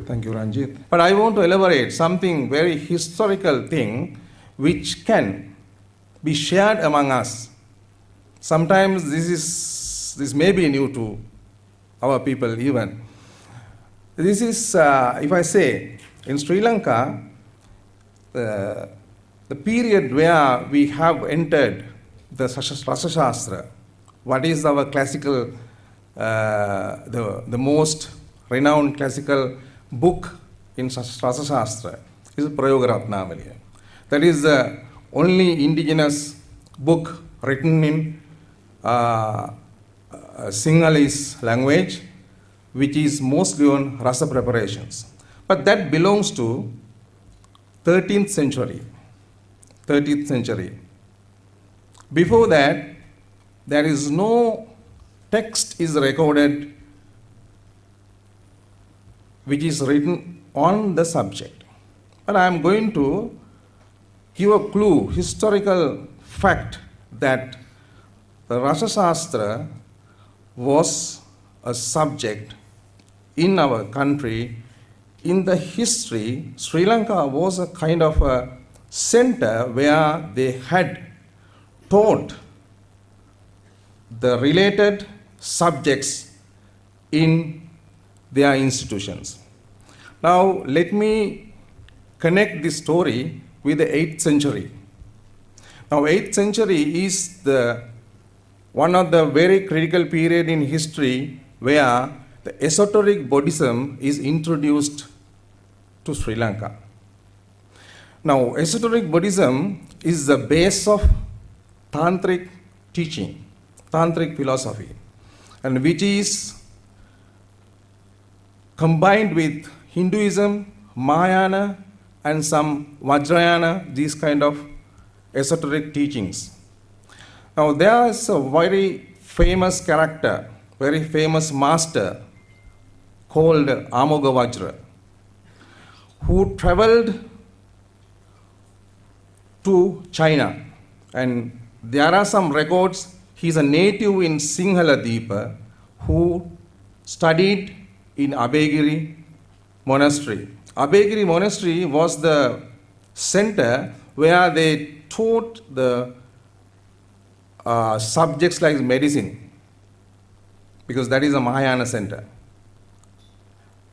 Thank you, Ranjit. But I want to elaborate something very historical thing which can be shared among us. Sometimes this may be new to our people even. This is, if I say, in Sri Lanka, the period where we have entered the Rasa Shastra, what is our classical, the most renowned classical book in Rasa Shastra is Prayoga Ratnavali. That is the only indigenous book written in Sinhalese language, which is mostly on rasa preparations. But that belongs to 13th century. 13th century. Before that, there is no text is recorded which is written on the subject. But I am going to give a clue, historical fact, that the Rasa Shastra was a subject in our country. In the history, Sri Lanka was a kind of a center where they had taught the related subjects in their institutions. Now, let me connect this story with the 8th century. Now, 8th century is one of the very critical period in history where the esoteric Buddhism is introduced to Sri Lanka. Now, esoteric Buddhism is the base of Tantric teaching, Tantric philosophy, and which is combined with Hinduism, Mahayana, and some Vajrayana, these kind of esoteric teachings. Now, there is a very famous character, very famous master called Amoga Vajra, who traveled to China. And there are some records. He's a native in Sinhala Deepa who studied in Abhayagiri Monastery. Abhayagiri Monastery was the center where they taught the subjects like medicine, because that is a Mahayana center.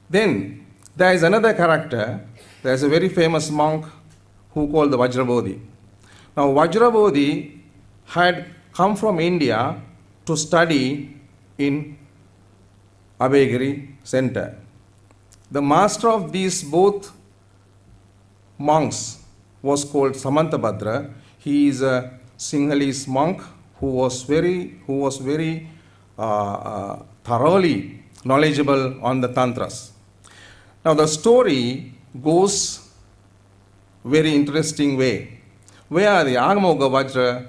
Then there is another character. There is a very famous monk who called the Vajrabodhi. Now, Vajrabodhi had come from India to study in Abhayagiri center. The master of these both monks was called Samantabhadra. He is a Sinhalese monk who was very thoroughly knowledgeable on the tantras. Now, the story goes very interesting way, where the Amoga Vajra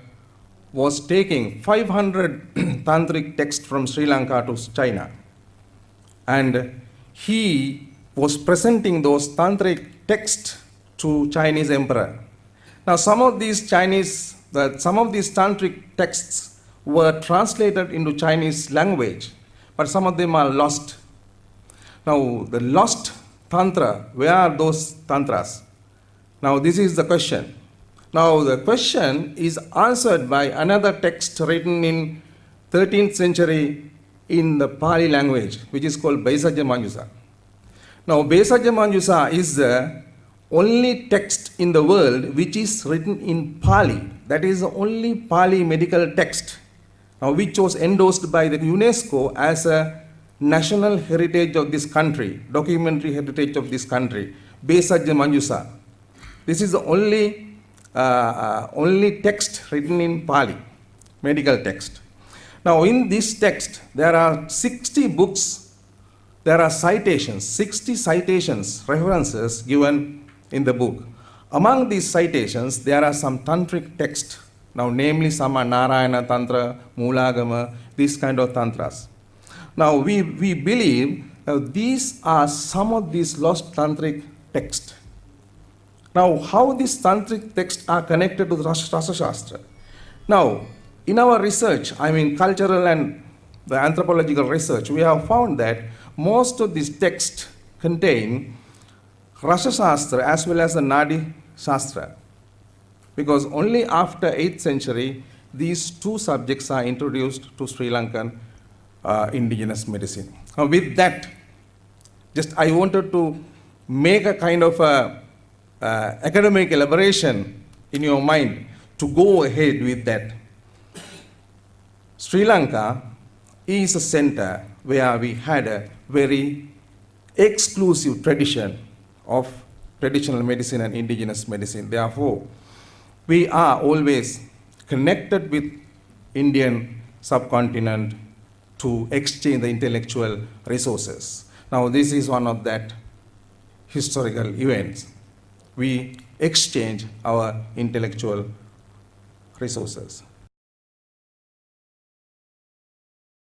was taking 500 tantric texts from Sri Lanka to China, and he was presenting those tantric texts to Chinese emperor. Now, some of these tantric texts were translated into Chinese language, but some of them are lost. Now, the lost tantra, where are those tantras? Now, this is the question. Now, the question is answered by another text written in 13th century in the Pali language, which is called Bhaisajya Manjusa. Now, Bhaisajya Manjusa is the only text in the world which is written in Pali. That is the only Pali medical text, now which was endorsed by the UNESCO as a national heritage of this country, documentary heritage of this country, Bhaisajya Manjusa. This is the only text written in Pali, medical text. Now, in this text, there are 60 books, there are citations, 60 citations, references given in the book. Among these citations, there are some tantric texts. Now, namely, some are Narayana Tantra, Mulagama, these kind of tantras. Now, we believe these are some of these lost tantric texts. Now, how these tantric texts are connected to the Rasa Shastra? Now, in our research, cultural and the anthropological research, we have found that most of these texts contain Rasa Shastra as well as the Nadi Shastra, because only after 8th century these two subjects are introduced to Sri Lankan indigenous medicine. Now with that, just I wanted to make a kind of academic elaboration in your mind to go ahead with that. Sri Lanka is a center where we had a very exclusive tradition of traditional medicine and indigenous medicine. Therefore, we are always connected with Indian subcontinent to exchange the intellectual resources. Now, this is one of that historical events. We exchange our intellectual resources.